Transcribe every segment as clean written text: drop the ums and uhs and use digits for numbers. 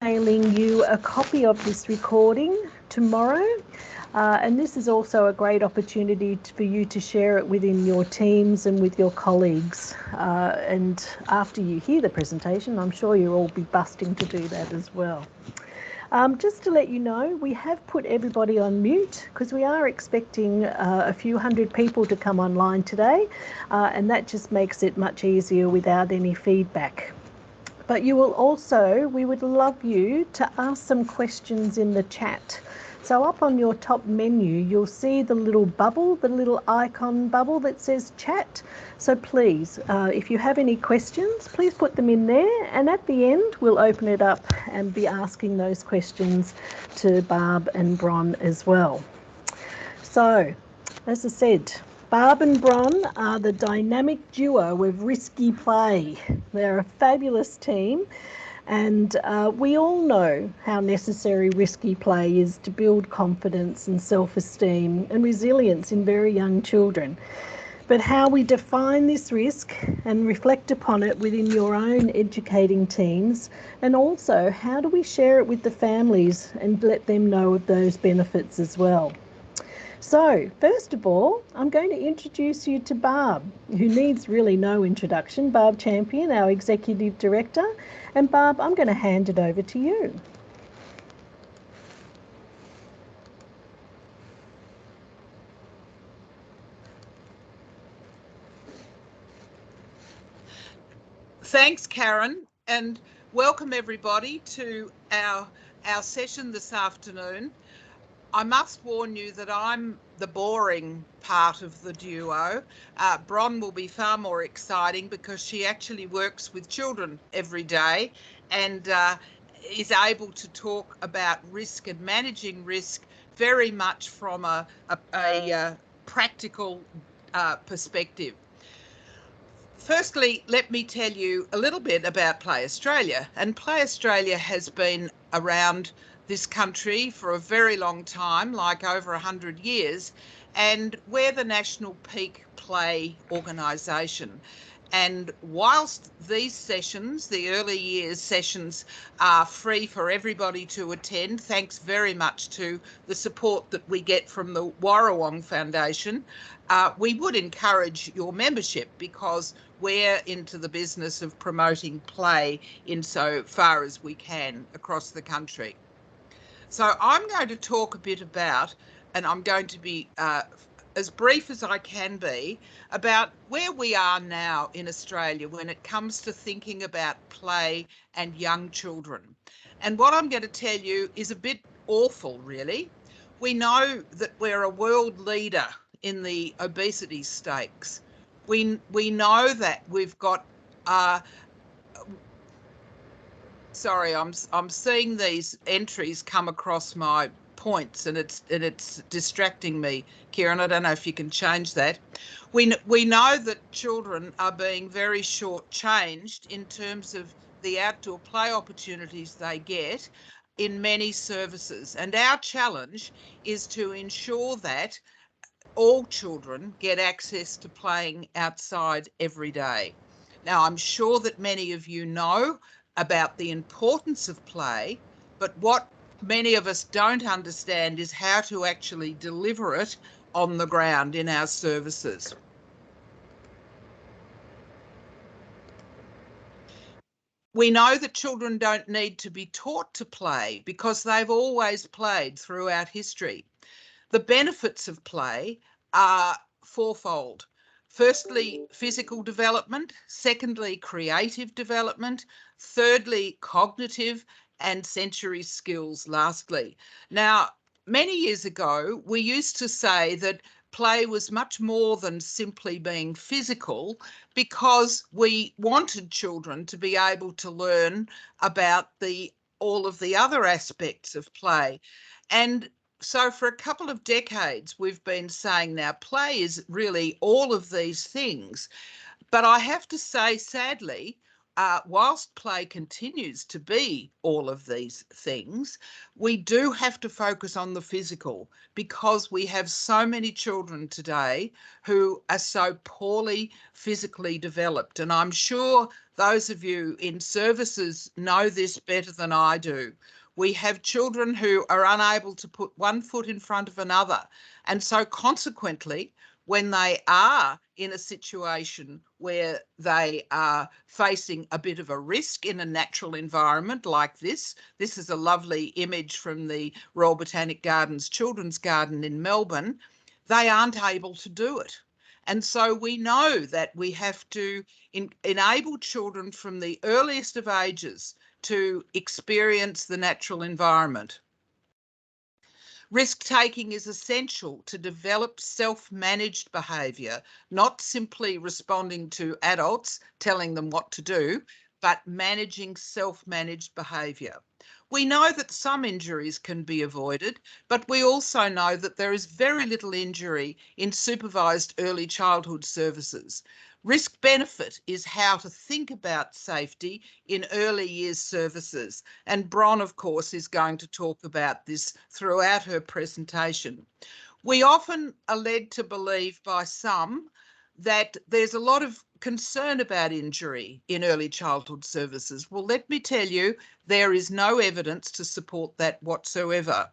emailing you a copy of this recording tomorrow. And this is also a great opportunity for you to share it within your teams and with your colleagues. And after you hear the presentation, I'm sure you'll all be busting to do that as well. Just to let you know, we have put everybody on mute because we are expecting a few hundred people to come online today, and that just makes it much easier without any feedback. But you will also, we would love you to ask some questions in the chat. So up on your top menu, you'll see the little bubble, the little icon bubble that says chat. So please, if you have any questions, please put them in there. And at the end, we'll open it up and be asking those questions to Barb and Bron as well. So, as I said, Barb and Bron are the dynamic duo of risky play. They're a fabulous team. And we all know how necessary risky play is to build confidence and self-esteem and resilience in very young children. But how we define this risk and reflect upon it within your own educating teams, and also how do we share it with the families and let them know of those benefits as well. So, first of all, I'm going to introduce you to Barb, who needs really no introduction. Barb Champion, our Executive Director. And Barb, I'm going to hand it over to you. Thanks, Karen, and welcome everybody to our session this afternoon. I must warn you that I'm the boring part of the duo. Bron will be far more exciting because she actually works with children every day and is able to talk about risk and managing risk very much from a practical perspective. Firstly, let me tell you a little bit about Play Australia. And Play Australia has been around this country for a very long time, like over 100 years, and we're the national peak play organisation. And whilst these sessions, the early years sessions, are free for everybody to attend, thanks very much to the support that we get from the Warrawong Foundation, we would encourage your membership because we're into the business of promoting play in so far as we can across the country. So I'm going to talk a bit about, and I'm going to be as brief as I can be, about where we are now in Australia when it comes to thinking about play and young children. And what I'm going to tell you is a bit awful, really. We know that we're a world leader in the obesity stakes. We know that we've got sorry, I'm seeing these entries come across my points and it's distracting me, Kieran. I don't know if you can change that. We know that children are being very short-changed in terms of the outdoor play opportunities they get in many services, and our challenge is to ensure that all children get access to playing outside every day. Now, I'm sure that many of you know about the importance of play, but what many of us don't understand is how to actually deliver it on the ground in our services. We know that children don't need to be taught to play because they've always played throughout history. The benefits of play are fourfold. Firstly, physical development. Secondly, creative development. Thirdly, cognitive and sensory skills, lastly. Now, many years ago, we used to say that play was much more than simply being physical because we wanted children to be able to learn about all of the other aspects of play. And so for a couple of decades, we've been saying now play is really all of these things. But I have to say, sadly, whilst play continues to be all of these things, we do have to focus on the physical because we have so many children today who are so poorly physically developed. And I'm sure Those of you in services know this better than I do. We have children who are unable to put one foot in front of another. And so consequently, when they are in a situation where they are facing a bit of a risk in a natural environment like this is a lovely image from the Royal Botanic Gardens Children's Garden in Melbourne, they aren't able to do it. And so we know that we have to enable children from the earliest of ages to experience the natural environment. Risk-taking is essential to develop self-managed behaviour, not simply responding to adults telling them what to do, but managing self-managed behaviour. We know that some injuries can be avoided, but we also know that there is very little injury in supervised early childhood services. Risk benefit is how to think about safety in early years services. And Bron, of course, is going to talk about this throughout her presentation. We often are led to believe by some that there's a lot of concern about injury in early childhood services. Well, let me tell you, there is no evidence to support that whatsoever.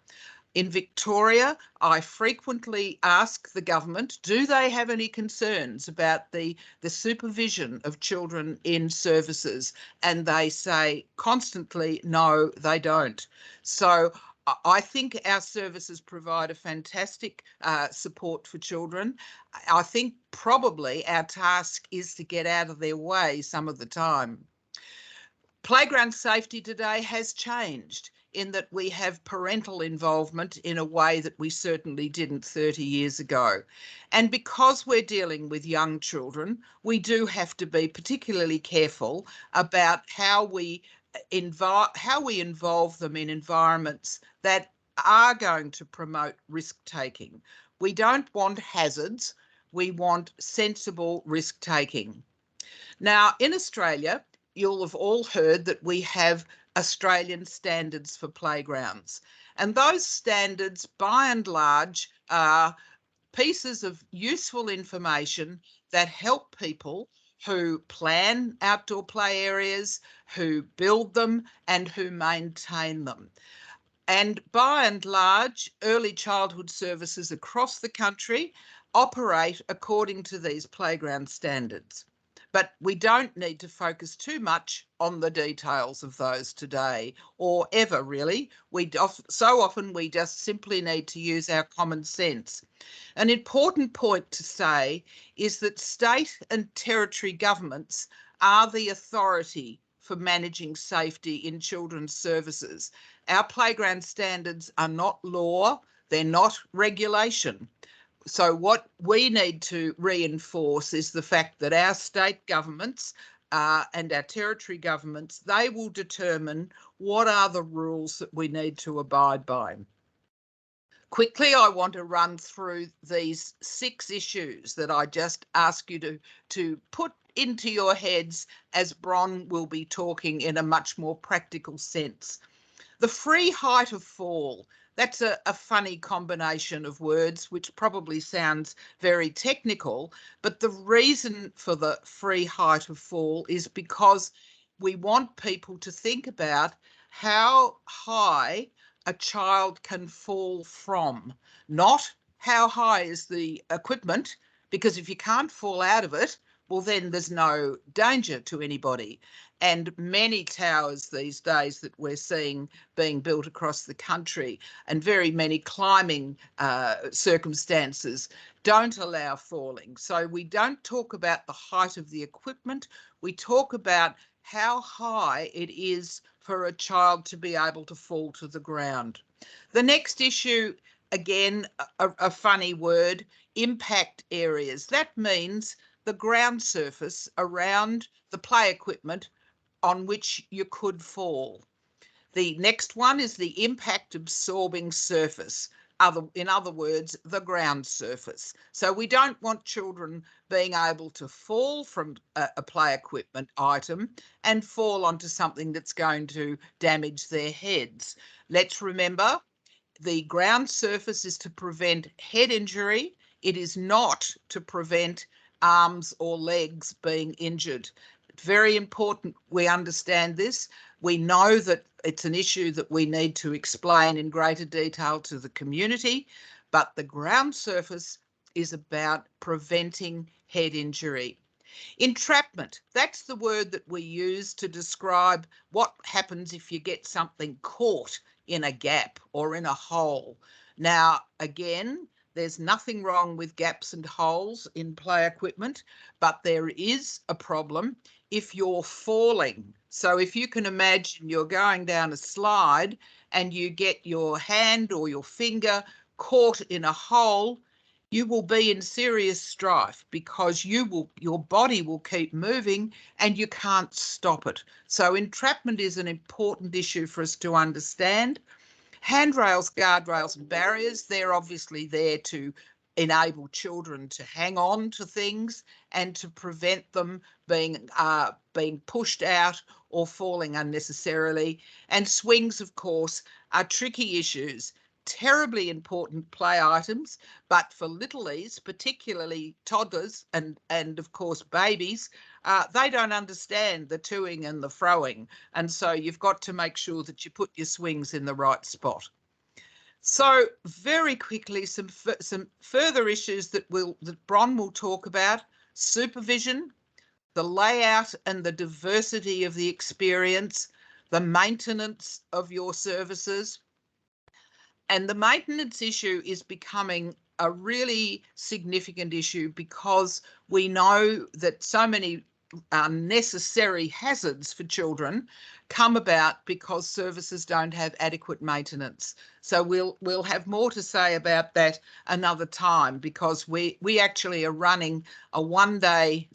In Victoria, I frequently ask the government, do they have any concerns about the supervision of children in services? And they say constantly, no, they don't. So I think our services provide a fantastic support for children. I think probably our task is to get out of their way some of the time. Playground safety today has changed in that we have parental involvement in a way that we certainly didn't 30 years ago. And because we're dealing with young children, we do have to be particularly careful about how we involve them in environments that are going to promote risk-taking. We don't want hazards, we want sensible risk-taking. Now, in Australia, you'll have all heard that we have Australian standards for playgrounds. And those standards, by and large, are pieces of useful information that help people who plan outdoor play areas, who build them, and who maintain them. And by and large, early childhood services across the country operate according to these playground standards. But we don't need to focus too much on the details of those today, or ever really. So often we just simply need to use our common sense. An important point to say is that state and territory governments are the authority for managing safety in children's services. Our playground standards are not law, they're not regulation. So what we need to reinforce is the fact that our state governments and our territory governments, they will determine what are the rules that we need to abide by. Quickly, I want to run through these 6 issues that I just ask you to put into your heads as Bron will be talking in a much more practical sense. The free height of fall. That's a funny combination of words, which probably sounds very technical, but the reason for the free height of fall is because we want people to think about how high a child can fall from, not how high is the equipment, because if you can't fall out of it, well, then there's no danger to anybody. And many towers these days that we're seeing being built across the country and very many climbing circumstances don't allow falling. So we don't talk about the height of the equipment, we talk about how high it is for a child to be able to fall to the ground. The next issue, again, a funny word, impact areas. That means the ground surface around the play equipment on which you could fall. The next one is the impact absorbing surface. In other words, the ground surface. So we don't want children being able to fall from a play equipment item and fall onto something that's going to damage their heads. Let's remember, the ground surface is to prevent head injury. It is not to prevent arms or legs being injured. very important we understand this. We know that it's an issue that we need to explain in greater detail to the community, but the ground surface is about preventing head injury. Entrapment, that's the word that we use to describe what happens if you get something caught in a gap or in a hole. Now, again, there's nothing wrong with gaps and holes in play equipment, but there is a problem if you're falling. So if you can imagine you're going down a slide and you get your hand or your finger caught in a hole, you will be in serious strife because your body will keep moving and you can't stop it. So entrapment is an important issue for us to understand. Handrails, guardrails and barriers, they're obviously there to enable children to hang on to things and to prevent them being pushed out or falling unnecessarily. And swings, of course, are tricky issues. Terribly important play items, but for littlies, particularly toddlers and of course babies, they don't understand the toing and the froing, and so you've got to make sure that you put your swings in the right spot. So very quickly, some further issues that Bron will talk about: supervision, the layout and the diversity of the experience, the maintenance of your services. And the maintenance issue is becoming a really significant issue because we know that so many unnecessary hazards for children come about because services don't have adequate maintenance. So we'll have more to say about that another time, because we actually are running a one-day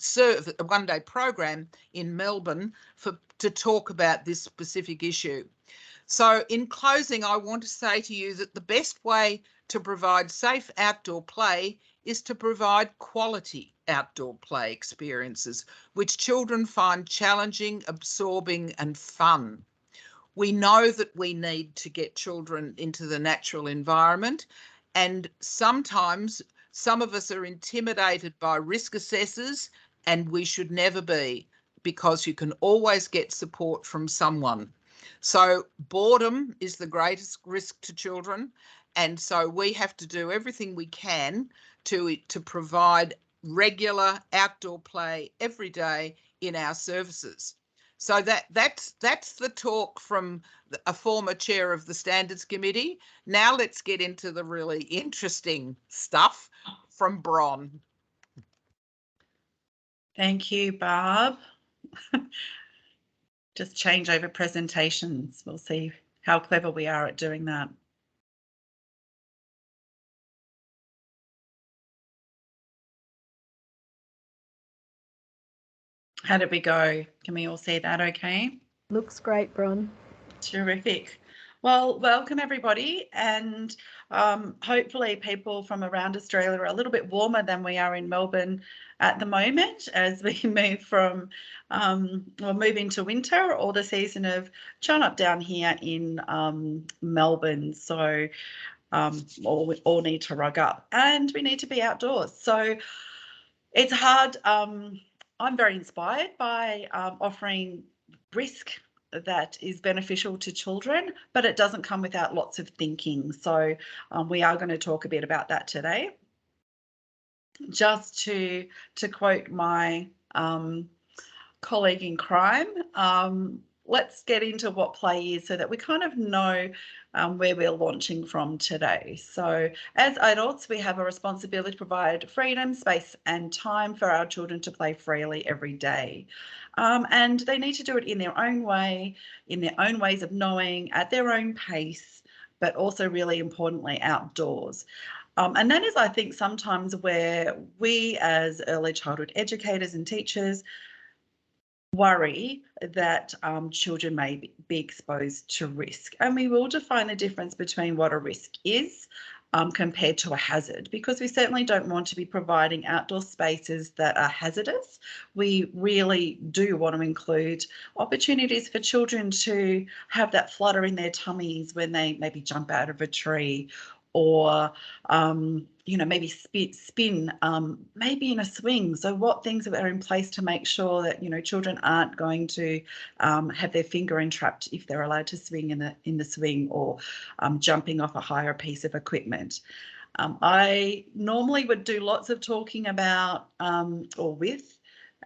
program in Melbourne to talk about this specific issue. So in closing, I want to say to you that the best way to provide safe outdoor play is to provide quality outdoor play experiences, which children find challenging, absorbing and fun. We know that we need to get children into the natural environment, and sometimes some of us are intimidated by risk assessors, and we should never be, because you can always get support from someone. So boredom is the greatest risk to children, and so we have to do everything we can to provide regular outdoor play every day in our services. So that's the talk from a former chair of the Standards Committee. Now let's get into the really interesting stuff from Bron. Thank you, Barb. Just change over presentations. We'll see how clever we are at doing that. How did we go? Can we all see that okay? Looks great, Bron. Terrific. Well, welcome everybody, and hopefully people from around Australia are a little bit warmer than we are in Melbourne at the moment as we move from, move into winter, or the season of chun up down here in Melbourne. So we all need to rug up and we need to be outdoors. So it's hard. I'm very inspired by offering risk that is beneficial to children, but it doesn't come without lots of thinking. So we are going to talk a bit about that today. Just to quote my colleague in crime, let's get into what play is so that we kind of know where we're launching from today. So as adults, we have a responsibility to provide freedom, space and time for our children to play freely every day. And they need to do it in their own way, in their own ways of knowing, at their own pace, but also really importantly outdoors. And that is, I think, sometimes where we as early childhood educators and teachers worry that children may be exposed to risk. And we will define the difference between what a risk is compared to a hazard, because we certainly don't want to be providing outdoor spaces that are hazardous. We really do want to include opportunities for children to have that flutter in their tummies when they maybe jump out of a tree, or maybe spin, maybe in a swing. So what things are in place to make sure that children aren't going to have their finger entrapped if they're allowed to swing in the swing, or jumping off a higher piece of equipment. I normally would do lots of talking about or with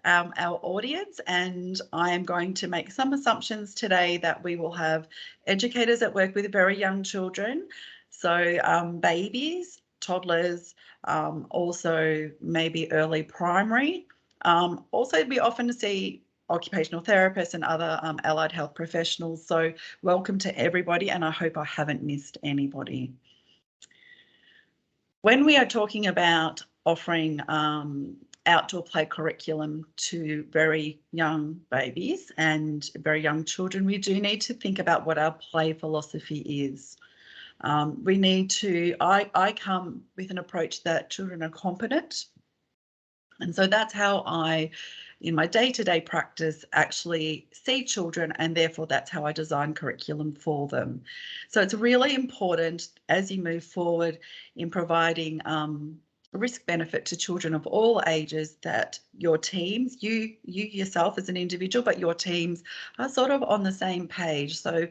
our audience, and I am going to make some assumptions today that we will have educators that work with very young children, so babies, toddlers, also maybe early primary. Also, we often see occupational therapists and other allied health professionals. So welcome to everybody, and I hope I haven't missed anybody. When we are talking about offering outdoor play curriculum to very young babies and very young children, we do need to think about what our play philosophy is. We need to, I come with an approach that children are competent. And so that's how I, in my day-to-day practice, actually see children, and therefore that's how I design curriculum for them. So it's really important as you move forward in providing risk benefit to children of all ages, that your teams, you yourself as an individual, but your teams are sort of on the same page. So,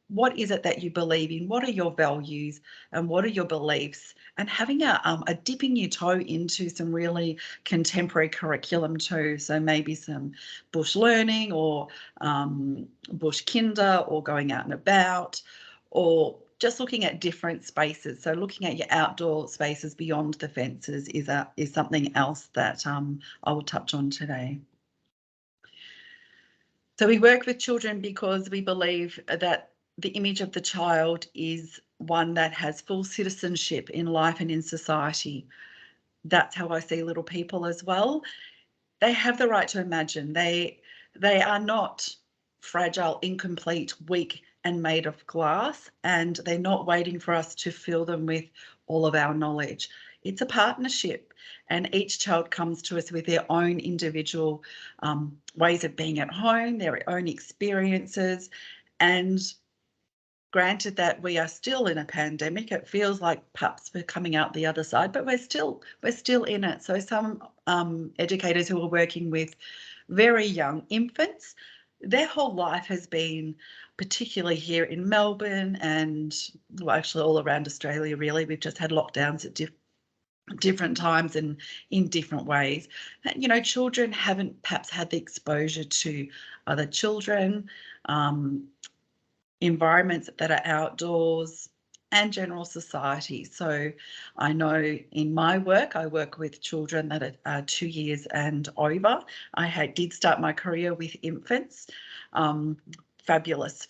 what is it that you believe in? What are your values and what are your beliefs? And having a dipping your toe into some really contemporary curriculum too. So maybe some bush learning, or bush kinder, or going out and about, or just looking at different spaces. So looking at your outdoor spaces beyond the fences is something else that I will touch on today. So we work with children because we believe that the image of the child is one that has full citizenship in life and in society. That's how I see little people as well. They have the right to imagine. They are not fragile, incomplete, weak, and made of glass, and they're not waiting for us to fill them with all of our knowledge. It's a partnership, and each child comes to us with their own individual ways of being at home, their own experiences, and granted that we are still in a pandemic, it feels like perhaps we're coming out the other side, but we're still in it. So some educators who are working with very young infants, their whole life has been, particularly here in Melbourne and well, actually all around Australia really, we've just had lockdowns at different times and in different ways. Children haven't perhaps had the exposure to other children, environments that are outdoors, and general society. So I know in my work, I work with children that are 2 years and over. I did start my career with infants. Fabulous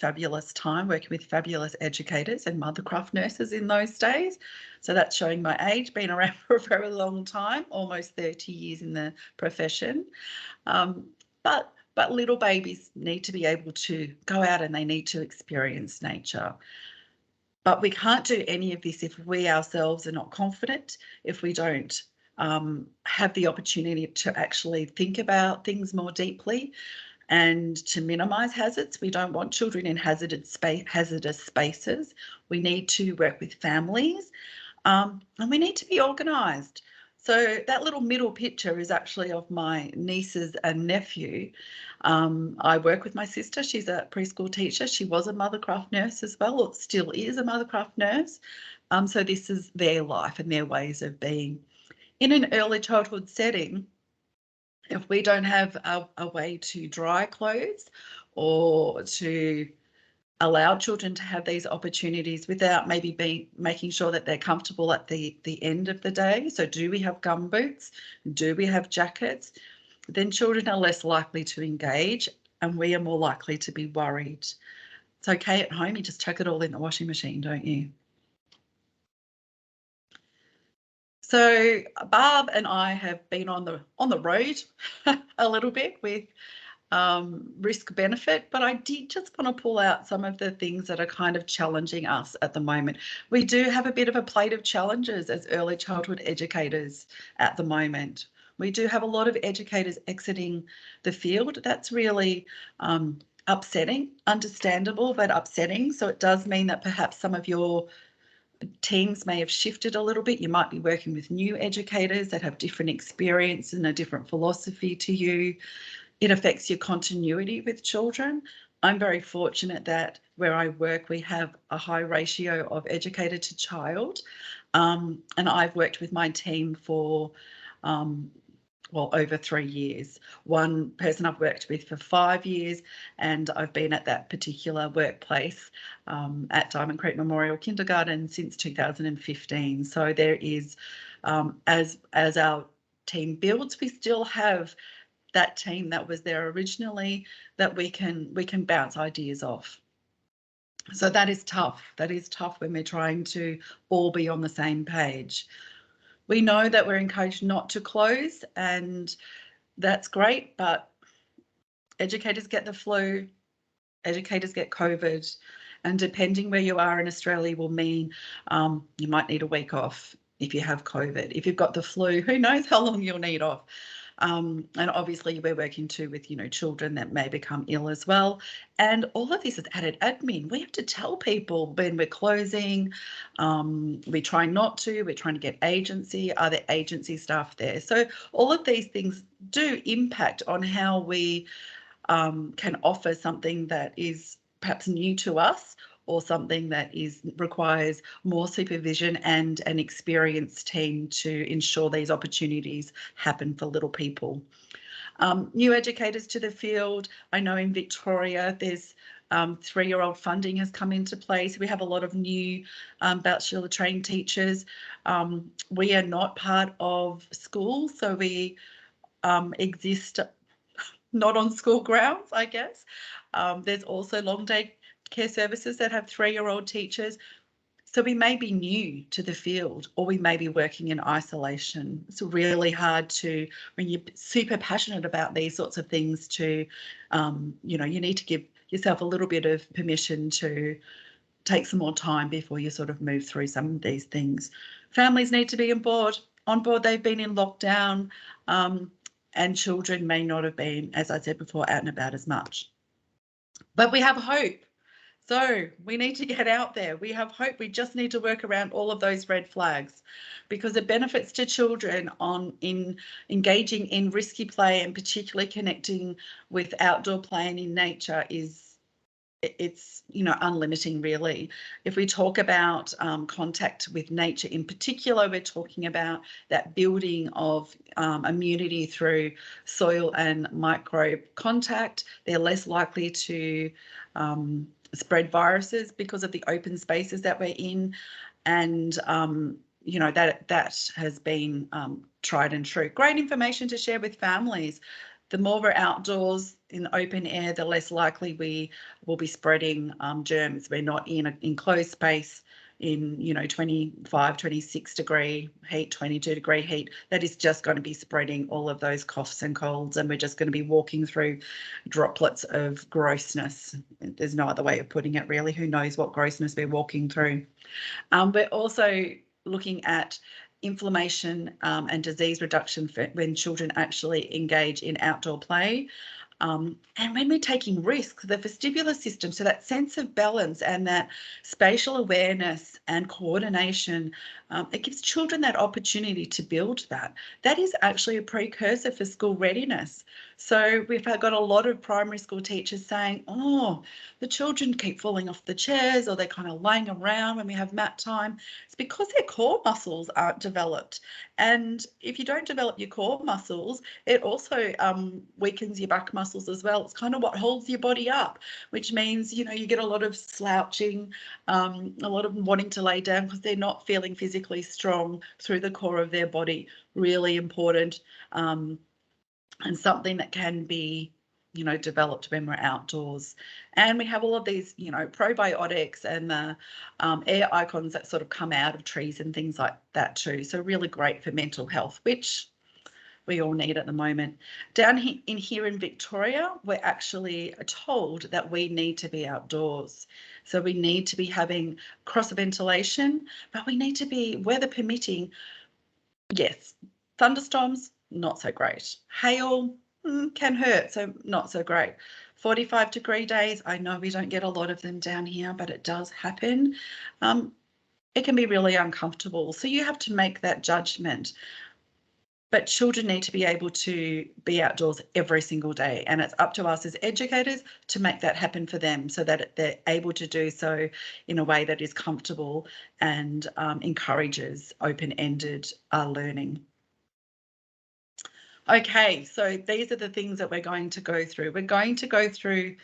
time working with fabulous educators and mothercraft nurses in those days. So that's showing my age, been around for a very long time, almost 30 years in the profession. But little babies need to be able to go out and they need to experience nature. But we can't do any of this if we ourselves are not confident, if we don't have the opportunity to actually think about things more deeply and to minimise hazards. We don't want children in hazardous spaces. We need to work with families, and we need to be organised. So that little middle picture is actually of my nieces and nephew. I work with my sister. She's a preschool teacher. She was a mothercraft nurse as well, or still is a mothercraft nurse. So this is their life and their ways of being. In an early childhood setting, if we don't have a way to dry clothes or to allow children to have these opportunities without maybe making sure that they're comfortable at the end of the day. So do we have gum boots? Do we have jackets? Then children are less likely to engage and we are more likely to be worried. It's okay at home, you just chuck it all in the washing machine, don't you? So Barb and I have been on the road a little bit with risk benefit, but I did just want to pull out some of the things that are kind of challenging us at the moment. We do have a bit of a plate of challenges as early childhood educators at the moment. We do have a lot of educators exiting the field. That's really upsetting, understandable, but upsetting. So it does mean that perhaps some of your teams may have shifted a little bit. You might be working with new educators that have different experience and a different philosophy to you. It affects your continuity with children. I'm very fortunate that where I work, we have a high ratio of educator to child. And I've worked with my team for over 3 years. One person I've worked with for 5 years, and I've been at that particular workplace at Diamond Creek Memorial Kindergarten since 2015. So there is, as our team builds, we still have that team that was there originally that we can bounce ideas off. So that is tough. That is tough when we're trying to all be on the same page. We know that we're encouraged not to close, and that's great, but educators get the flu, educators get COVID, and depending where you are in Australia will mean you might need a week off if you have COVID. If you've got the flu, who knows how long you'll need off. And obviously we're working too with, children that may become ill as well. And all of this is added admin. We have to tell people when we're closing. We try not to. We're trying to get agency. Are there agency staff there? So all of these things do impact on how we can offer something that is perhaps new to us, or something that requires more supervision and an experienced team to ensure these opportunities happen for little people. New educators to the field. I know in Victoria there's 3-year-old funding has come into place. We have a lot of new bachelor trained teachers. We are not part of school, so we exist not on school grounds, I guess. There's also long day care services that have 3-year-old teachers. So we may be new to the field, or we may be working in isolation. It's really hard to, when you're super passionate about these sorts of things, to, you need to give yourself a little bit of permission to take some more time before you sort of move through some of these things. Families need to be on board. They've been in lockdown, and children may not have been, as I said before, out and about as much. But we have hope. So we need to get out there. We have hope. We just need to work around all of those red flags, because the benefits to children in engaging in risky play, and particularly connecting with outdoor play and in nature, it's unlimiting, really. If we talk about contact with nature in particular, we're talking about that building of immunity through soil and microbe contact. They're less likely to spread viruses because of the open spaces that we're in, and that has been tried and true. Great information to share with families. The more we're outdoors in the open air, the less likely we will be spreading germs. We're not in an enclosed space in 25, 26 degree heat, 22 degree heat. That is just going to be spreading all of those coughs and colds, and we're just going to be walking through droplets of grossness. There's no other way of putting it, really. Who knows what grossness we're walking through. We're also looking at inflammation and disease reduction when children actually engage in outdoor play. And when we're taking risks, the vestibular system, so that sense of balance and that spatial awareness and coordination, it gives children that opportunity to build that. That is actually a precursor for school readiness. So we've got a lot of primary school teachers saying, oh, the children keep falling off the chairs, or they're kind of laying around when we have mat time. It's because their core muscles aren't developed. And if you don't develop your core muscles, it also weakens your back muscles as well. It's kind of what holds your body up, which means, you get a lot of slouching, a lot of wanting to lay down because they're not feeling physically strong through the core of their body. Really important, and something that can be developed when we're outdoors. And we have all of these probiotics and the air icons that sort of come out of trees and things like that too. So really great for mental health, which we all need at the moment. Down here in Victoria, we're actually told that we need to be outdoors. So we need to be having cross ventilation, but we need to be, weather permitting, yes, thunderstorms, not so great. Hail can hurt, so not so great. 45-degree days, I know we don't get a lot of them down here, but it does happen. it can be really uncomfortable. So you have to make that judgment. But children need to be able to be outdoors every single day. And it's up to us as educators to make that happen for them so that they're able to do so in a way that is comfortable and encourages open-ended learning. Okay, so these are the things that we're going to go through. We're going to go through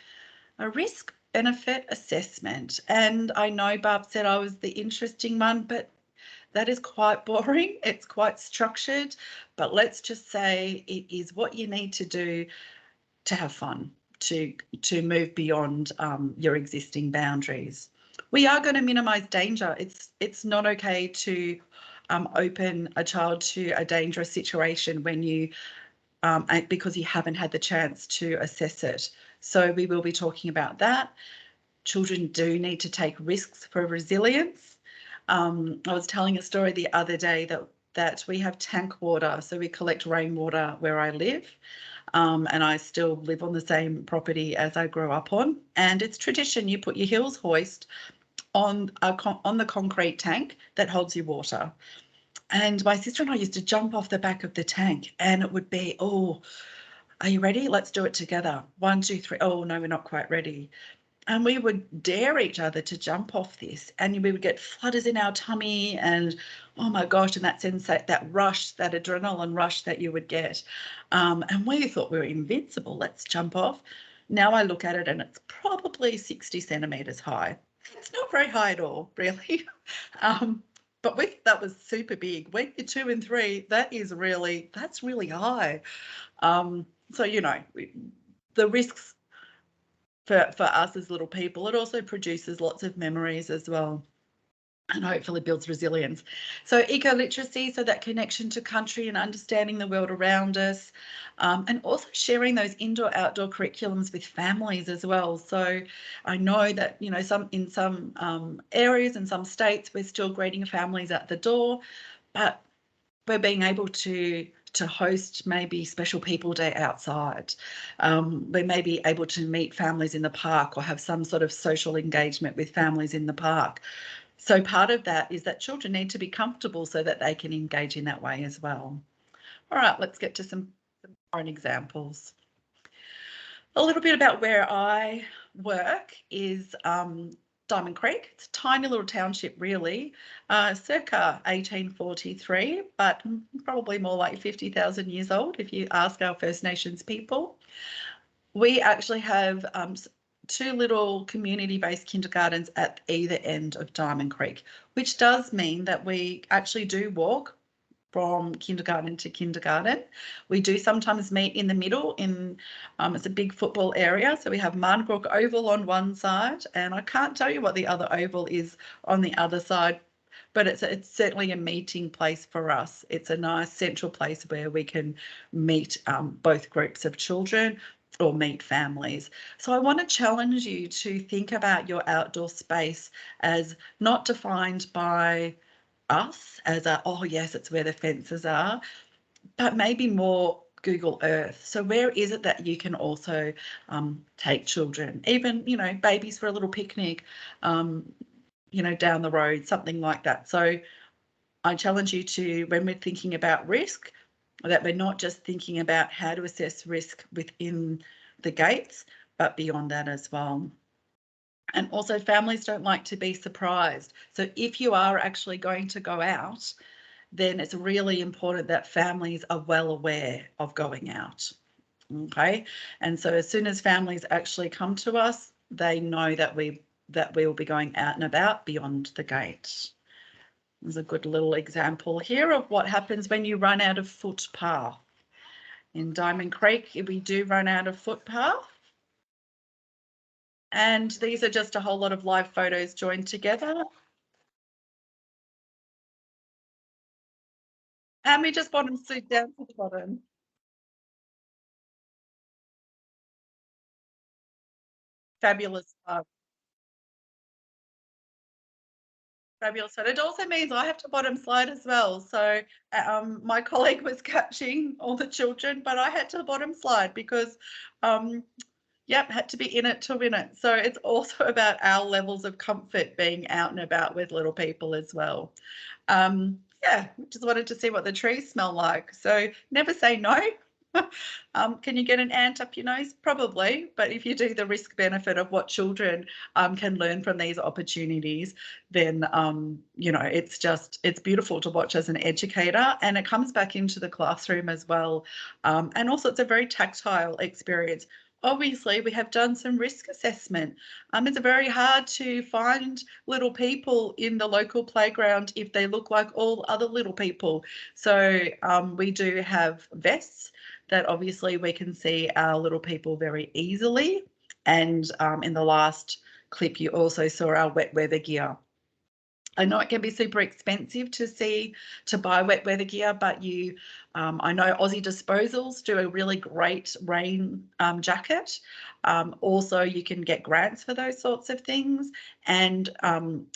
a risk benefit assessment. And I know Barb said I was the interesting one, but that is quite boring. It's quite structured, but let's just say it is what you need to do to have fun, to move beyond your existing boundaries. We are going to minimise danger. It's not okay to open a child to a dangerous situation when you because you haven't had the chance to assess it. So we will be talking about that. Children do need to take risks for resilience. I was telling a story the other day that we have tank water, so we collect rainwater where I live, and I still live on the same property as I grew up on. And it's tradition, you put your Hills hoist on the concrete tank that holds your water. And my sister and I used to jump off the back of the tank, and it would be, oh, are you ready? Let's do it together. 1, 2, 3. Oh, no, we're not quite ready. And we would dare each other to jump off this, and we would get flutters in our tummy, and oh my gosh, and that sense, that rush, that adrenaline rush that you would get. And we thought we were invincible. Let's jump off. Now I look at it and it's probably 60 centimetres high. It's not very high at all, really. But that was super big. When you're 2 and 3, that's really high. So, you know, the risks for us as little people, it also produces lots of memories as well, and hopefully builds resilience. So eco-literacy, so that connection to country and understanding the world around us, and also sharing those indoor-outdoor curriculums with families as well. So I know that, you know, in some areas and some states, we're still greeting families at the door, but we're being able to host maybe special people day outside. We may be able to meet families in the park or have some sort of social engagement with families in the park. So part of that is that children need to be comfortable so that they can engage in that way as well. All right, let's get to some current examples. A little bit about where I work is Diamond Creek. It's a tiny little township, really, circa 1843, but probably more like 50,000 years old if you ask our First Nations people. We actually have 2 little community-based kindergartens at either end of Diamond Creek, which does mean that we actually do walk from kindergarten to kindergarten. We do sometimes meet in the middle it's a big football area. So we have Marngrook Oval on one side, and I can't tell you what the other oval is on the other side, but it's certainly a meeting place for us. It's a nice central place where we can meet both groups of children or meet families. So I want to challenge you to think about your outdoor space as not defined by us as oh yes, it's where the fences are, but maybe more Google Earth. So where is it that you can also take children, even, you know, babies for a little picnic, you know, down the road, something like that. So I challenge you to, when we're thinking about risk, that we're not just thinking about how to assess risk within the gates, but beyond that as well. And also, families don't like to be surprised. So if you are actually going to go out, then it's really important that families are well aware of going out. Okay. And so as soon as families actually come to us, they know that we will be going out and about beyond the gate. There's a good little example here of what happens when you run out of footpath. In Diamond Creek, we do run out of footpath. And these are just a whole lot of live photos joined together. And we just bottom suit down to the bottom. Fabulous. Fabulous. And it also means I have to bottom slide as well. So my colleague was catching all the children, but I had to bottom slide because Yep, had to be in it to win it. So it's also about our levels of comfort being out and about with little people as well. Yeah, just wanted to see what the trees smell like. So never say no. Can you get an ant up your nose? Probably, but if you do the risk benefit of what children can learn from these opportunities, then it's beautiful to watch as an educator, and it comes back into the classroom as well. And also, it's a very tactile experience. Obviously, we have done some risk assessment. It's very hard to find little people in the local playground if they look like all other little people. So we do have vests that obviously we can see our little people very easily. And in the last clip, you also saw our wet weather gear. I know it can be super expensive to buy wet weather gear, but I know Aussie Disposals do a really great rain jacket. Also, you can get grants for those sorts of things, and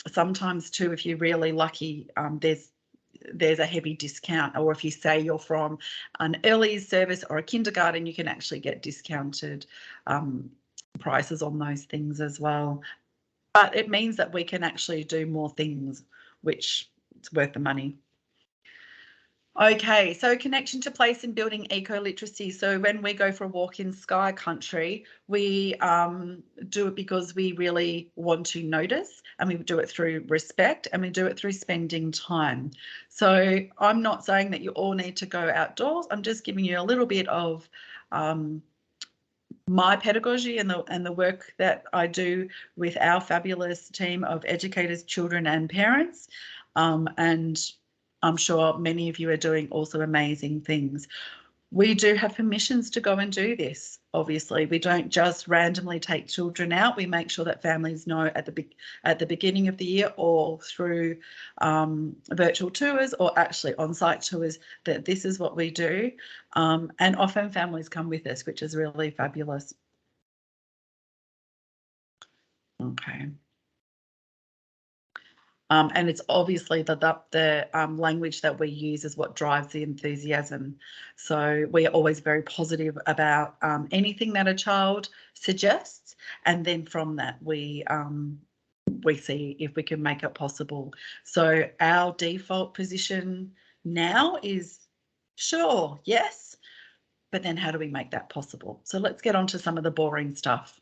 sometimes too, if you're really lucky, there's a heavy discount, or if you say you're from an early service or a kindergarten, you can actually get discounted prices on those things as well. But it means that we can actually do more things, which is worth the money. Okay, so connection to place and building eco-literacy. So when we go for a walk in Sky Country, we do it because we really want to notice, and we do it through respect, and we do it through spending time. So I'm not saying that you all need to go outdoors. I'm just giving you a little bit of my pedagogy and the work that I do with our fabulous team of educators, children and parents. And I'm sure many of you are doing also amazing things. We do have permissions to go and do this. Obviously, we don't just randomly take children out. We make sure that families know at the beginning of the year, or through virtual tours, or actually on-site tours, that this is what we do. And often families come with us, which is really fabulous. Okay. And it's obviously the language that we use is what drives the enthusiasm. So we are always very positive about anything that a child suggests, and then from that we see if we can make it possible. So our default position now is sure, yes, but then how do we make that possible? So let's get on to some of the boring stuff.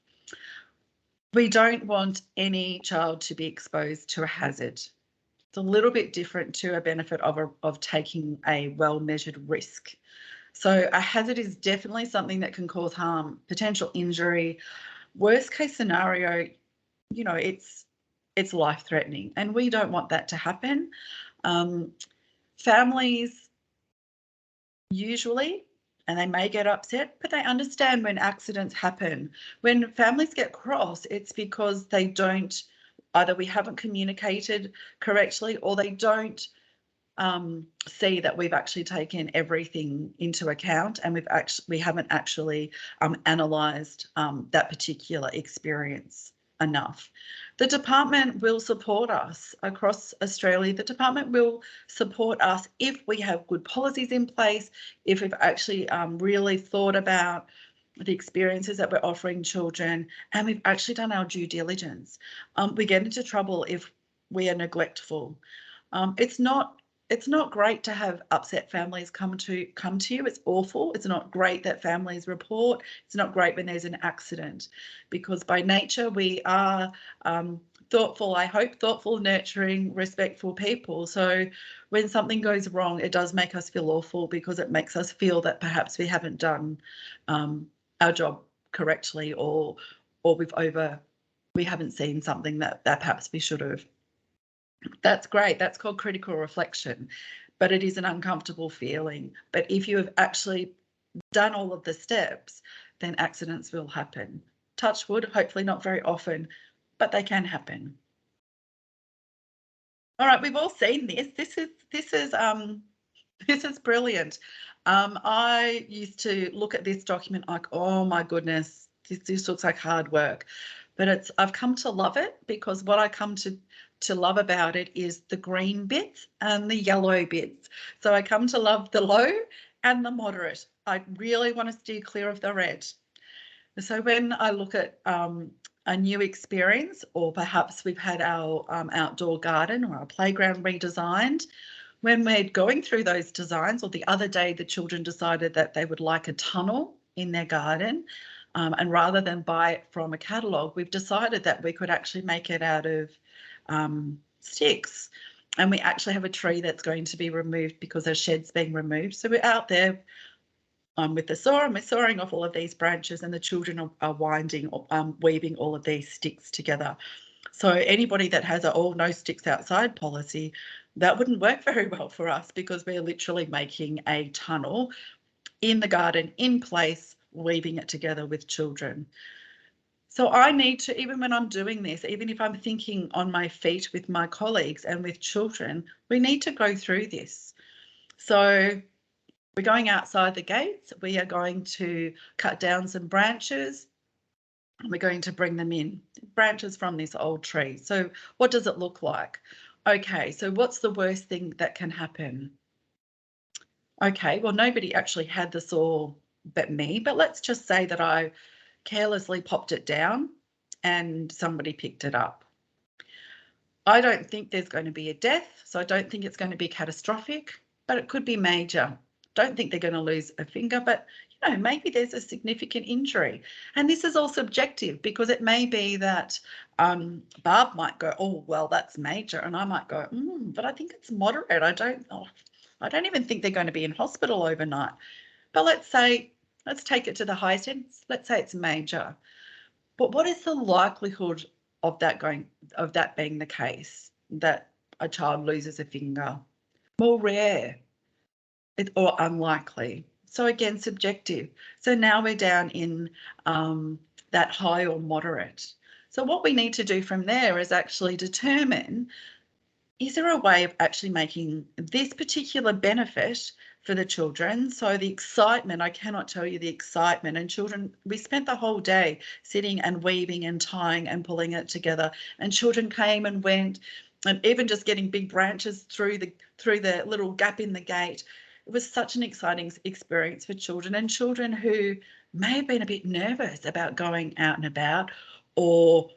We don't want any child to be exposed to a hazard. It's a little bit different to a benefit of taking a well-measured risk. So a hazard is definitely something that can cause harm, potential injury. Worst case scenario, it's life-threatening, and we don't want that to happen. Families usually, and they may get upset, but they understand when accidents happen. When families get cross, it's because either we haven't communicated correctly, or they don't see that we've actually taken everything into account, and we haven't actually analysed that particular experience enough. The department will support us across Australia. The department will support us if we have good policies in place, if we've actually really thought about the experiences that we're offering children, and we've actually done our due diligence. We get into trouble if we are neglectful. It's not great to have upset families come to you. It's awful. It's not great that families report. It's not great when there's an accident, because by nature we are thoughtful, nurturing, respectful people. So when something goes wrong, it does make us feel awful, because it makes us feel that perhaps we haven't done our job correctly, or we haven't seen something that perhaps we should have. That's great. That's called critical reflection, but it is an uncomfortable feeling. But if you have actually done all of the steps, then accidents will happen. Touch wood, hopefully not very often, but they can happen. All right, we've all seen this. This is brilliant. I used to look at this document like, oh my goodness, this looks like hard work. But I've come to love it, because what I come to love about it is the green bits and the yellow bits. So I come to love the low and the moderate. I really want to steer clear of the red. So when I look at a new experience, or perhaps we've had our outdoor garden or our playground redesigned, when we're going through those designs, or the other day the children decided that they would like a tunnel in their garden, and rather than buy it from a catalogue, we've decided that we could actually make it out of sticks. And we actually have a tree that's going to be removed because a shed's being removed. So we're out there with the saw, and we're sawing off all of these branches, and the children are weaving all of these sticks together. So anybody that has a no sticks outside policy, that wouldn't work very well for us, because we're literally making a tunnel in the garden, in place, weaving it together with children. So I need to, even when I'm doing this, even if I'm thinking on my feet with my colleagues and with children, we need to go through this. So we're going outside the gates, we are going to cut down some branches, and we're going to bring them in, branches from this old tree. So what does it look like? Okay, so what's the worst thing that can happen? Okay, well, nobody actually had the saw but me, but let's just say that I carelessly popped it down and somebody picked it up. I don't think there's going to be a death, so I don't think it's going to be catastrophic, but it could be major. Don't think they're going to lose a finger, but maybe there's a significant injury. And this is all subjective, because it may be that Barb might go, oh, well, that's major. And I might go, but I think it's moderate. I don't even think they're going to be in hospital overnight. But let's take it to the high sense. Let's say it's major. But what is the likelihood of that being the case, that a child loses a finger? More rare or unlikely. So again, subjective. So now we're down in that high or moderate. So what we need to do from there is actually determine, is there a way of actually making this particular benefit for the children? So the excitement, I cannot tell you the excitement. And children, we spent the whole day sitting and weaving and tying and pulling it together. And children came and went, and even just getting big branches through the little gap in the gate. It was such an exciting experience for children, and children who may have been a bit nervous about going out and about, or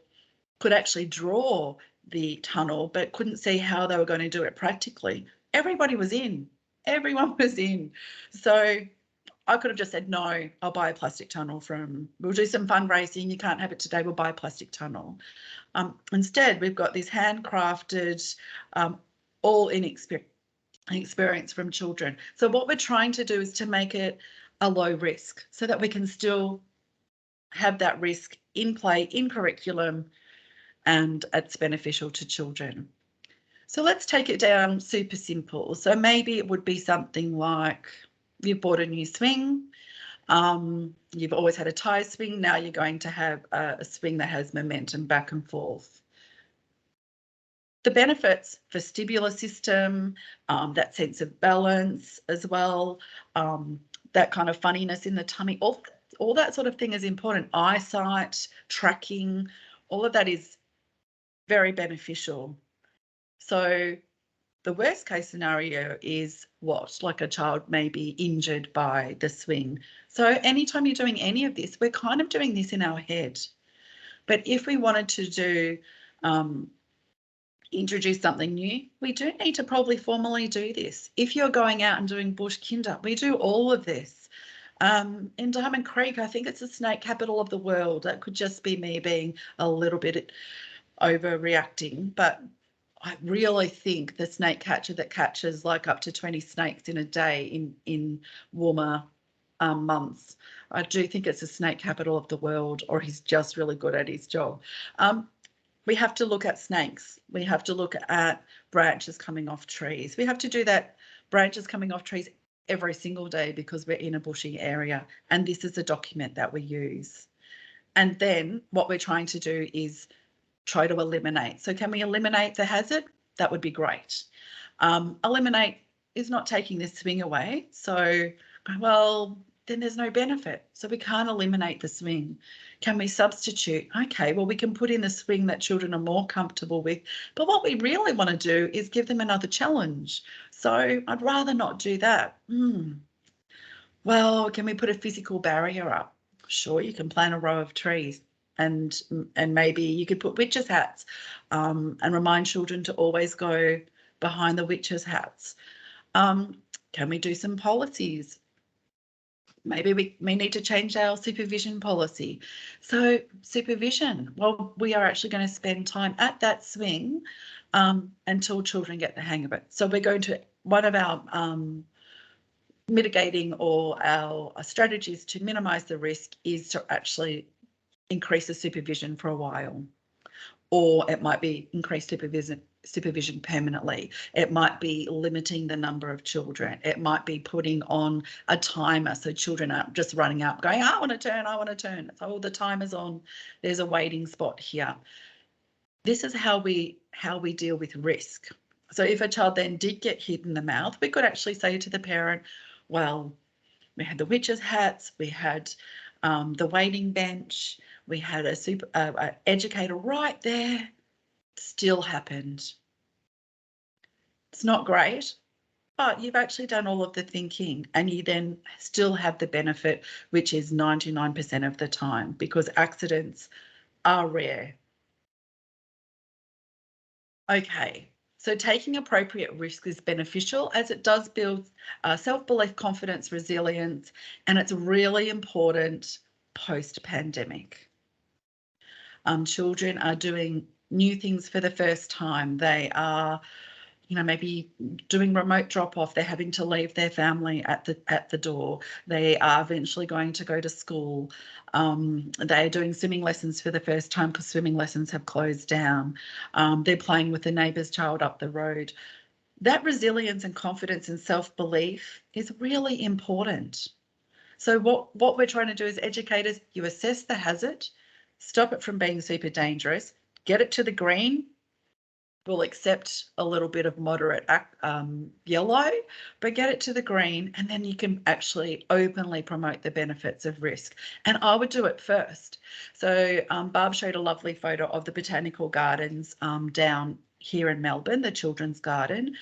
could actually draw the tunnel but couldn't see how they were going to do it practically. Everybody was in. Everyone was in. So I could have just said, no, I'll buy a plastic tunnel we'll do some fundraising. You can't have it today. We'll buy a plastic tunnel. Instead, we've got this handcrafted, all experience from children. So what we're trying to do is to make it a low risk, so that we can still have that risk in play, in curriculum, and it's beneficial to children. So let's take it down super simple. So maybe it would be something like, you've bought a new swing, you've always had a tie swing, now you're going to have a swing that has momentum back and forth. The benefits: vestibular system, that sense of balance as well, that kind of funniness in the tummy, all that sort of thing is important. Eyesight, tracking, all of that is very beneficial. So the worst case scenario is like a child may be injured by the swing. So anytime you're doing any of this, we're kind of doing this in our head. But if we wanted to do introduce something new, we do need to probably formally do this. If you're going out and doing bush kinder, we do all of this. In Diamond Creek, I think it's the snake capital of the world. That could just be me being a little bit overreacting, but I really think the snake catcher that catches like up to 20 snakes in a day in warmer months, I do think it's the snake capital of the world, or he's just really good at his job. We have to look at snakes. We have to look at branches coming off trees. We have to do that, branches coming off trees, every single day, because we're in a bushy area, and this is a document that we use. And then what we're trying to do is try to eliminate. So can we eliminate the hazard? That would be great. Eliminate is not taking the swing away. So, well, then there's no benefit. So we can't eliminate the swing. Can we substitute? Okay, well, we can put in the swing that children are more comfortable with. But what we really want to do is give them another challenge. So I'd rather not do that. Well, can we put a physical barrier up? Sure, you can plant a row of trees, and maybe you could put witches' hats, and remind children to always go behind the witches' hats. Can we do some policies? Maybe we need to change our supervision policy. So supervision, well, we are actually going to spend time at that swing until children get the hang of it. So we're going to, one of our mitigating or our strategies to minimise the risk is to actually increase the supervision for a while. Or it might be increased supervision permanently. It might be limiting the number of children. It might be putting on a timer so children aren't just running up going, I want to turn, I want to turn. So the timer's on, there's a waiting spot here. This is how we deal with risk. So if a child then did get hit in the mouth, we could actually say to the parent, well, we had the witches' hats, we had the waiting bench, we had a educator right there. Still happened. It's not great, but you've actually done all of the thinking, and you then still have the benefit, which is 99% of the time, because accidents are rare. Okay, so taking appropriate risk is beneficial as it does build self-belief, confidence, resilience, and it's really important post-pandemic. Children are doing new things for the first time. They are, maybe doing remote drop-off. They're having to leave their family at the door. They are eventually going to go to school. They're doing swimming lessons for the first time because swimming lessons have closed down. They're playing with the neighbour's child up the road. That resilience and confidence and self-belief is really important. So what we're trying to do as educators, you assess the hazard, stop it from being super dangerous, get it to the green. We'll accept a little bit of moderate yellow, but get it to the green, and then you can actually openly promote the benefits of risk. And I would do it first. So Barb showed a lovely photo of the botanical gardens down here in Melbourne, the Children's Garden.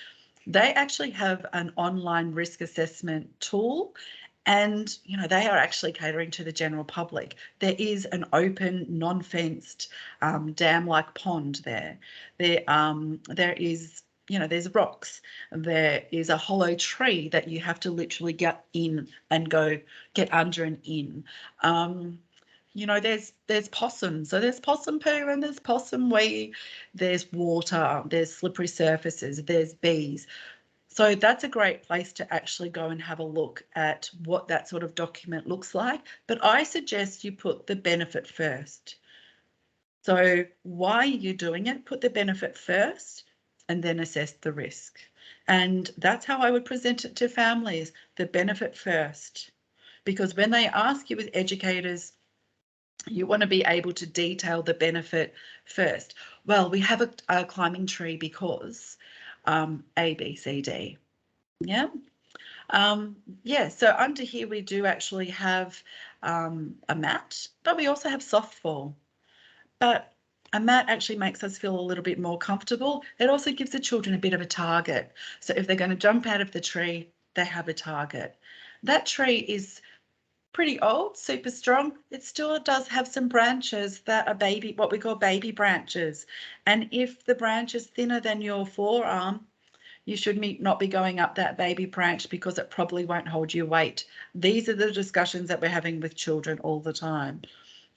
They actually have an online risk assessment tool. And, they are actually catering to the general public. There is an open, non-fenced dam-like pond there. There is, there's rocks. There is a hollow tree that you have to literally get in and go get under and in. There's possums. So there's possum poo and there's possum wee. There's water. There's slippery surfaces. There's bees. So that's a great place to actually go and have a look at what that sort of document looks like. But I suggest you put the benefit first. So why are you doing it? Put the benefit first and then assess the risk. And that's how I would present it to families, the benefit first. Because when they ask you as educators, you want to be able to detail the benefit first. Well, we have a climbing tree because A, B, C, D. Yeah. So under here we do actually have a mat, but we also have softball. But a mat actually makes us feel a little bit more comfortable. It also gives the children a bit of a target. So if they're going to jump out of the tree, they have a target. That tree is pretty old, super strong. It still does have some branches that are what we call baby branches. And if the branch is thinner than your forearm, you should not be going up that baby branch because it probably won't hold your weight. These are the discussions that we're having with children all the time.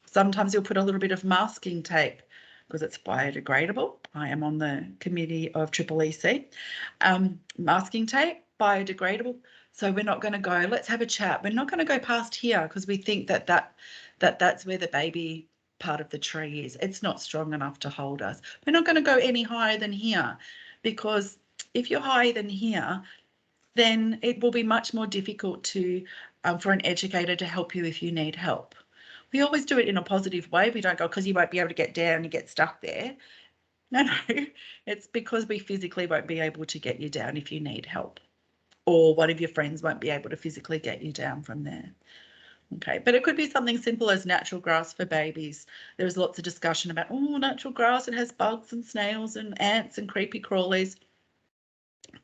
Sometimes you'll put a little bit of masking tape because it's biodegradable. I am on the committee of EEC. Masking tape, biodegradable. So we're not going to go, let's have a chat. We're not going to go past here because we think that's where the baby part of the tree is. It's not strong enough to hold us. We're not going to go any higher than here because if you're higher than here, then it will be much more difficult for an educator to help you if you need help. We always do it in a positive way. We don't go, because you won't be able to get down and get stuck there. No, it's because we physically won't be able to get you down if you need help, or one of your friends won't be able to physically get you down from there. Okay, but it could be something simple as natural grass for babies. There's lots of discussion about, natural grass, it has bugs and snails and ants and creepy crawlies.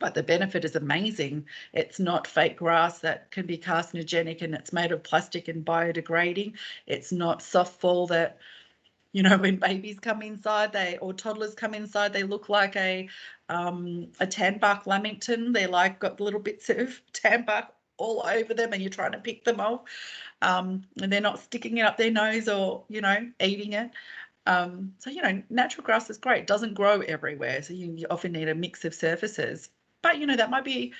but the benefit is amazing. It's not fake grass that can be carcinogenic, and it's made of plastic and biodegrading. It's not soft fall that, you know, when babies come inside, or toddlers come inside, they look like a tanbark lamington. They're like got little bits of tanbark all over them, and you're trying to pick them off, and they're not sticking it up their nose or, you know, eating it. So, you know, natural grass is great. It doesn't grow everywhere, so you often need a mix of surfaces. But, you know, that might be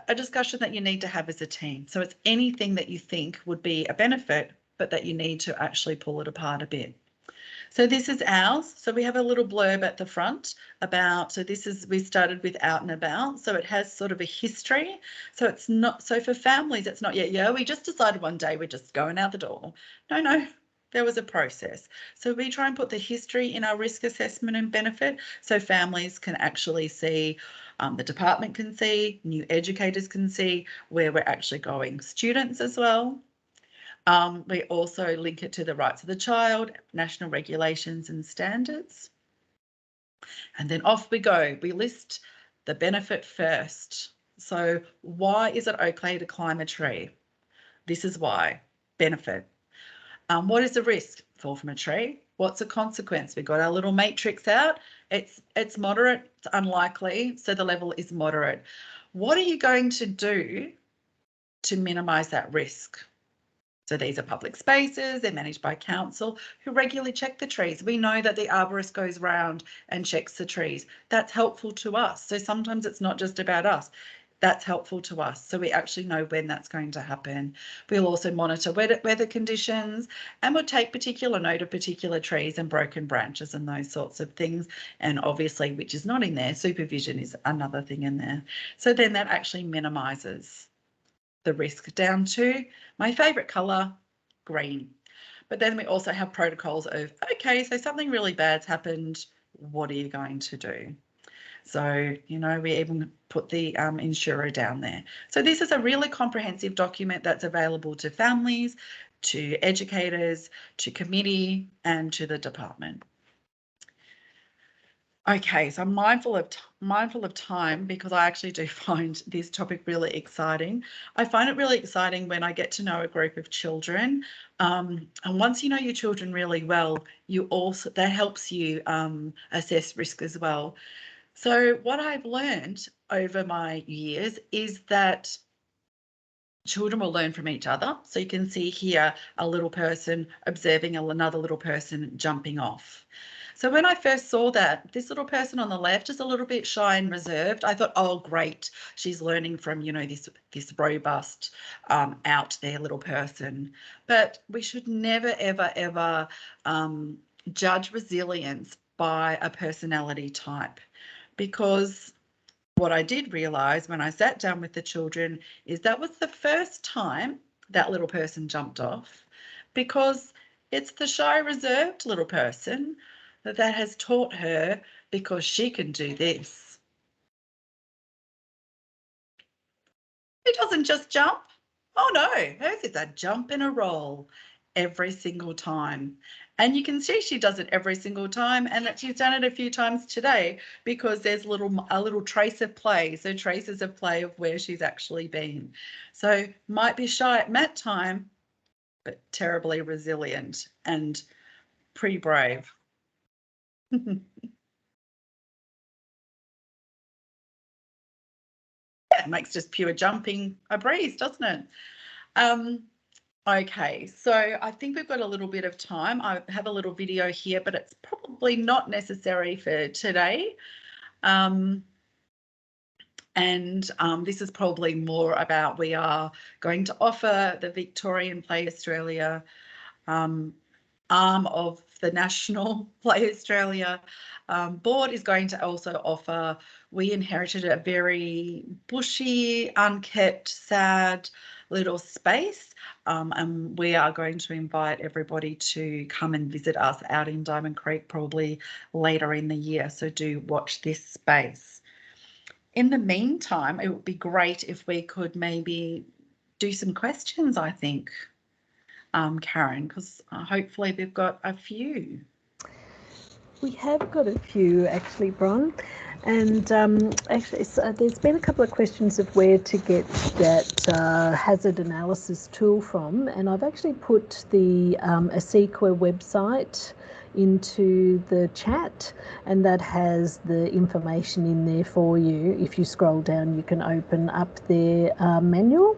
a discussion that you need to have as a team. So it's anything that you think would be a benefit, but that you need to actually pull it apart a bit. So this is ours. So we have a little blurb at the front about, so this is, we started with out and about. So it has sort of a history. So it's not, so for families, it's not yet, yeah, we just decided one day we're just going out the door. No, there was a process. So we try and put the history in our risk assessment and benefit, so families can actually see, the department can see, new educators can see where we're actually going, students as well. We also link it to the rights of the child, national regulations and standards. And then off we go. We list the benefit first. So why is it okay to climb a tree? This is why. Benefit. What is the risk? Fall from a tree. What's the consequence? We've got our little matrix out. It's moderate, it's unlikely, so the level is moderate. What are you going to do to minimise that risk? So these are public spaces, they're managed by council who regularly check the trees. We know that the arborist goes round and checks the trees. That's helpful to us. So sometimes it's not just about us. That's helpful to us. So we actually know when that's going to happen. We'll also monitor weather conditions, and we'll take particular note of particular trees and broken branches and those sorts of things. And obviously, which is not in there, supervision is another thing in there. So then that actually minimises the risk down to my favourite colour, green. But then we also have protocols of, okay, so something really bad's happened, what are you going to do? So, you know, we even put the insurer down there. So this is a really comprehensive document that's available to families, to educators, to committee, and to the department. Okay, so I'm mindful of time because I actually do find this topic really exciting. I find it really exciting when I get to know a group of children, and once you know your children really well, that helps you assess risk as well. So what I've learned over my years is that children will learn from each other. So you can see here a little person observing another little person jumping off. So when I first saw that, this little person on the left is a little bit shy and reserved, I thought, oh, great, she's learning from, you know, this robust, out there little person. But we should never, ever, ever judge resilience by a personality type, because what I did realise when I sat down with the children is that was the first time that little person jumped off, because it's the shy, reserved little person that has taught her, because she can do this. It doesn't just jump. Oh no, hers is a jump and a roll every single time. And you can see she does it every single time, and that she's done it a few times today because there's a little trace of play. So traces of play of where she's actually been. So might be shy at mat time, but terribly resilient and pretty brave. Yeah, it makes just pure jumping a breeze, doesn't it? Okay, so I think we've got a little bit of time. I have a little video here, but it's probably not necessary for today. This is probably more about, we are going to offer the Victorian Play Australia arm of the National Play Australia board is going to also offer, we inherited a very bushy, unkept, sad little space, and we are going to invite everybody to come and visit us out in Diamond Creek probably later in the year, so do watch this space. In the meantime, it would be great if we could maybe do some questions, I think, Karen, because hopefully we've got a few. We have got a few actually, Bron. And actually, so there's been a couple of questions of where to get that hazard analysis tool from, and I've actually put the ASEQA website into the chat, and that has the information in there for you. If you scroll down, you can open up their manual.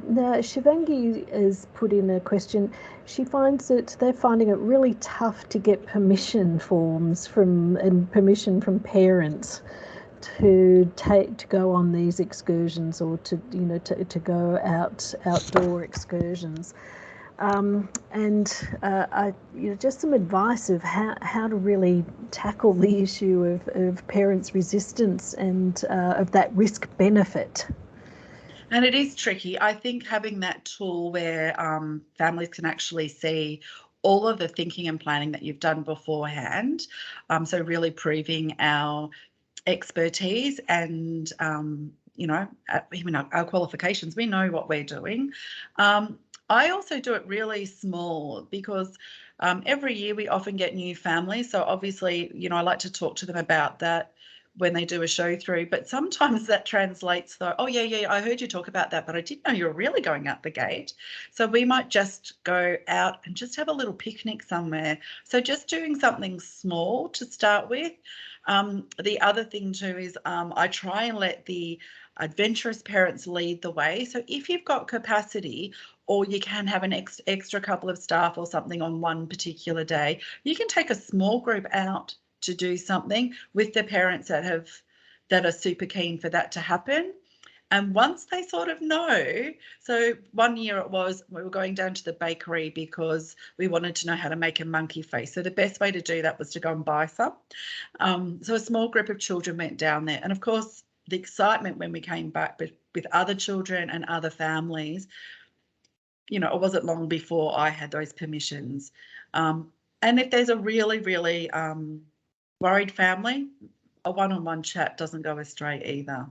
Now, Shivangi has put in a question. She finds that they're finding it really tough to get permission forms and permission from parents to go on these excursions, or to go outdoor excursions. Just some advice of how to really tackle the issue of parents' resistance and of that risk benefit. And it is tricky. I think having that tool where families can actually see all of the thinking and planning that you've done beforehand, so really proving our expertise and even our qualifications. We know what we're doing. I also do it really small because every year we often get new families. So obviously, I like to talk to them about that when they do a show through, but sometimes that translates though, oh yeah, I heard you talk about that, but I didn't know you were really going out the gate. So we might just go out and just have a little picnic somewhere. So just doing something small to start with. The other thing too is I try and let the adventurous parents lead the way. So if you've got capacity, or you can have an extra couple of staff or something on one particular day, you can take a small group out to do something with the parents that are super keen for that to happen. And once they sort of know, so one year we were going down to the bakery because we wanted to know how to make a monkey face. So the best way to do that was to go and buy some. So a small group of children went down there. And of course, the excitement when we came back with other children and other families, it wasn't long before I had those permissions. And if there's a really, really worried family, a one-on-one chat doesn't go astray either.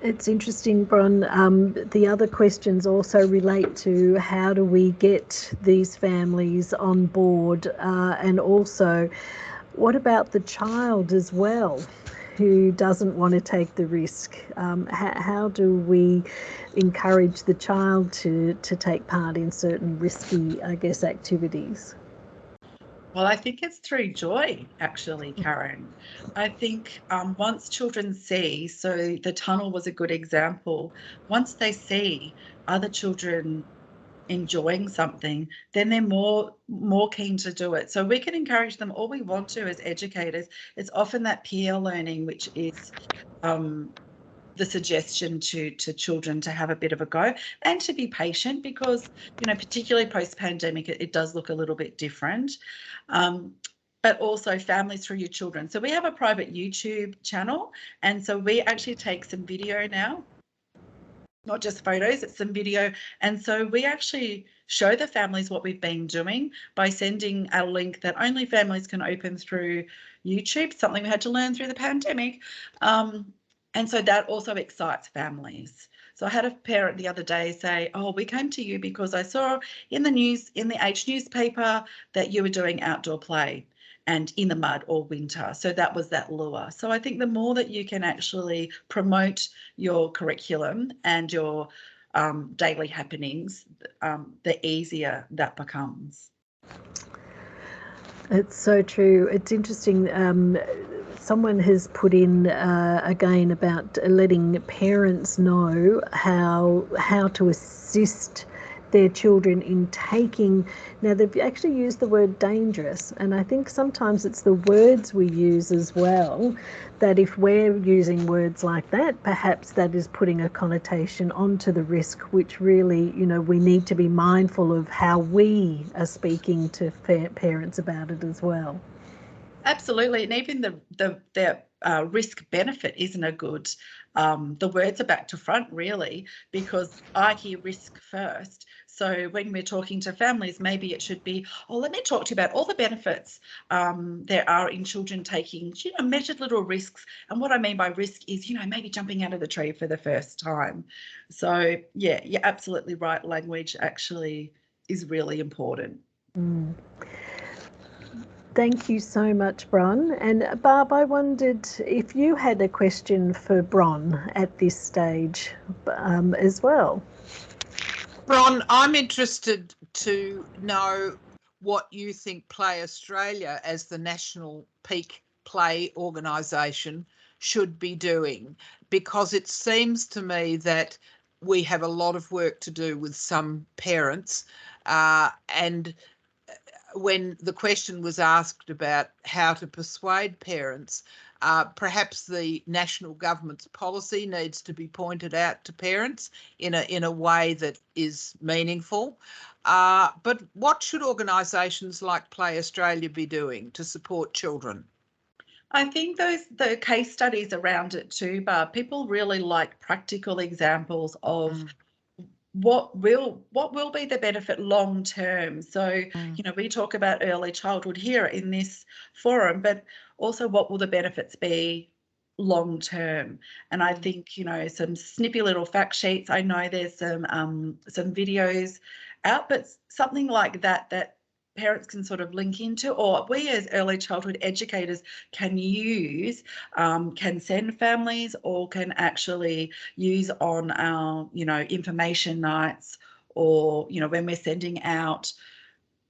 It's interesting, Bron. The other questions also relate to how do we get these families on board, and also what about the child as well, who doesn't want to take the risk? How do we encourage the child to take part in certain risky, activities? Well, I think it's through joy, actually, Karen. I think once children see, so the tunnel was a good example, once they see other children enjoying something, then they're more keen to do it. So we can encourage them all we want to as educators. It's often that peer learning, which is the suggestion to children to have a bit of a go and to be patient because, particularly post-pandemic, it does look a little bit different. But also families through your children. So we have a private YouTube channel, and so we actually take some video now, not just photos, it's some video. And so we actually show the families what we've been doing by sending a link that only families can open through YouTube, something we had to learn through the pandemic. And so that also excites families. So I had a parent the other day say, oh, we came to you because I saw in the news, in the H newspaper, that you were doing outdoor play and in the mud all winter. So that was that lure. So I think the more that you can actually promote your curriculum and your daily happenings, the easier that becomes. It's so true. It's interesting. Someone has put in again about letting parents know how to assist their children in taking. Now they've actually used the word dangerous, and I think sometimes it's the words we use as well, that if we're using words like that, perhaps that is putting a connotation onto the risk, which really, we need to be mindful of how we are speaking to parents about it as well. Absolutely, and even the risk benefit isn't a good. The words are back to front really, because I hear risk first. So when we're talking to families, maybe it should be, oh, let me talk to you about all the benefits there are in children taking, measured little risks. And what I mean by risk is, maybe jumping out of the tree for the first time. So yeah, you're absolutely right. Language actually is really important. Mm. Thank you so much, Bron. And Barb, I wondered if you had a question for Bron at this stage as well. Bron, I'm interested to know what you think Play Australia, as the national peak play organisation, should be doing, because it seems to me that we have a lot of work to do with some parents, and when the question was asked about how to persuade parents, perhaps the national government's policy needs to be pointed out to parents in a way that is meaningful. But what should organisations like Play Australia be doing to support children? I think the case studies around it too, Barb, people really like practical examples of what will be the benefit long term. So, we talk about early childhood here in this forum, but also what will the benefits be long term? And I think, some snippy little fact sheets. I know there's some videos out, but something like that parents can sort of link into, or we as early childhood educators can use, can send families, or can actually use on our, information nights, or, when we're sending out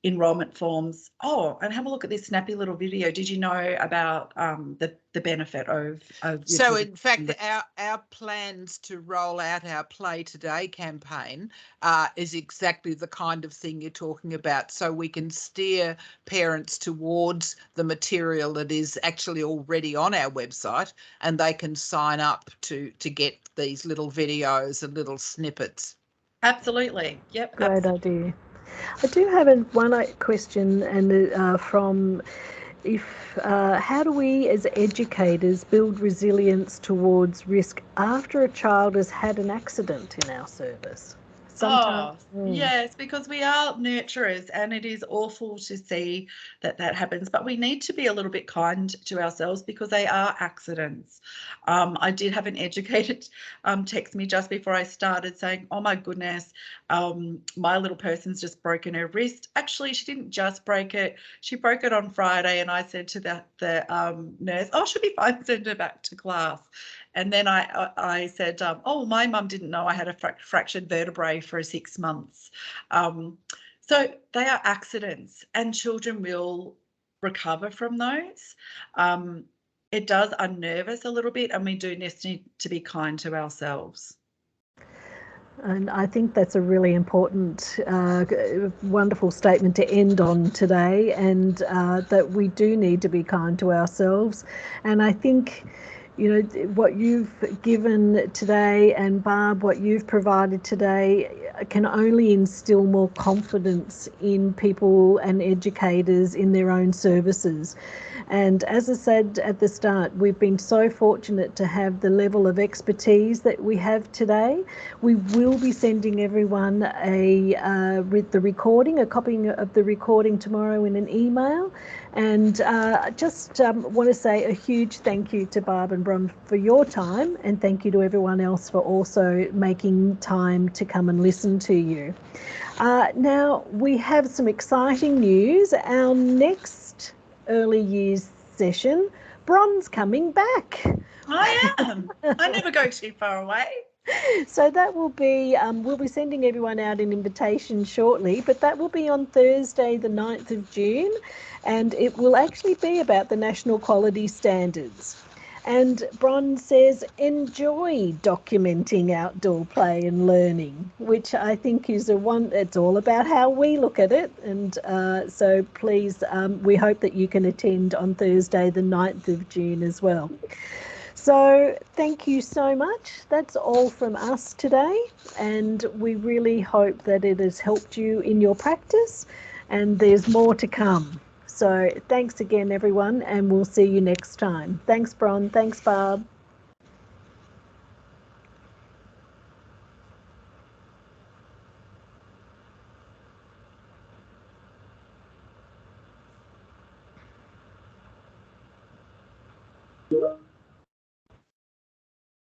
enrolment forms. Oh, and have a look at this snappy little video. Did you know about the benefit of your So, children? in fact, our plans to roll out our Play Today campaign is exactly the kind of thing you're talking about. So we can steer parents towards the material that is actually already on our website, and they can sign up to get these little videos and little snippets. Absolutely. Yep. Great idea. I do have one question, and from how do we as educators build resilience towards risk after a child has had an accident in our service? Oh, yes, because we are nurturers, and it is awful to see that happens. But we need to be a little bit kind to ourselves, because they are accidents. I did have an educator text me just before I started saying, "Oh my goodness, my little person's just broken her wrist." Actually, she didn't just break it; she broke it on Friday. And I said to the nurse, "Oh, she'll be fine. Send her back to class." And then I said, "Oh, my mum didn't know I had a fractured vertebrae for 6 months." So they are accidents, and children will recover from those. It does unnerve us a little bit, and we do need to be kind to ourselves. And I think that's a really important, wonderful statement to end on today, and that we do need to be kind to ourselves. And I think, what you've given today, and Barb, what you've provided today, can only instill more confidence in people and educators in their own services. And as I said at the start, we've been so fortunate to have the level of expertise that we have today. We will be sending everyone with the recording, a copy of the recording tomorrow in an email. And just want to say a huge thank you to Barb and Bron for your time, and thank you to everyone else for also making time to come and listen to you. Now, we have some exciting news. Our next early years session, Bron's coming back. I am. I never go too far away. So that will be, we'll be sending everyone out an invitation shortly, but that will be on Thursday, the 9th of June, and it will actually be about the National Quality Standards. And Bron says, enjoy documenting outdoor play and learning, which I think is it's all about how we look at it. And so please, we hope that you can attend on Thursday, the 9th of June as well. So thank you so much. That's all from us today, and we really hope that it has helped you in your practice, and there's more to come. So thanks again, everyone, and we'll see you next time. Thanks, Bron. Thanks, Barb.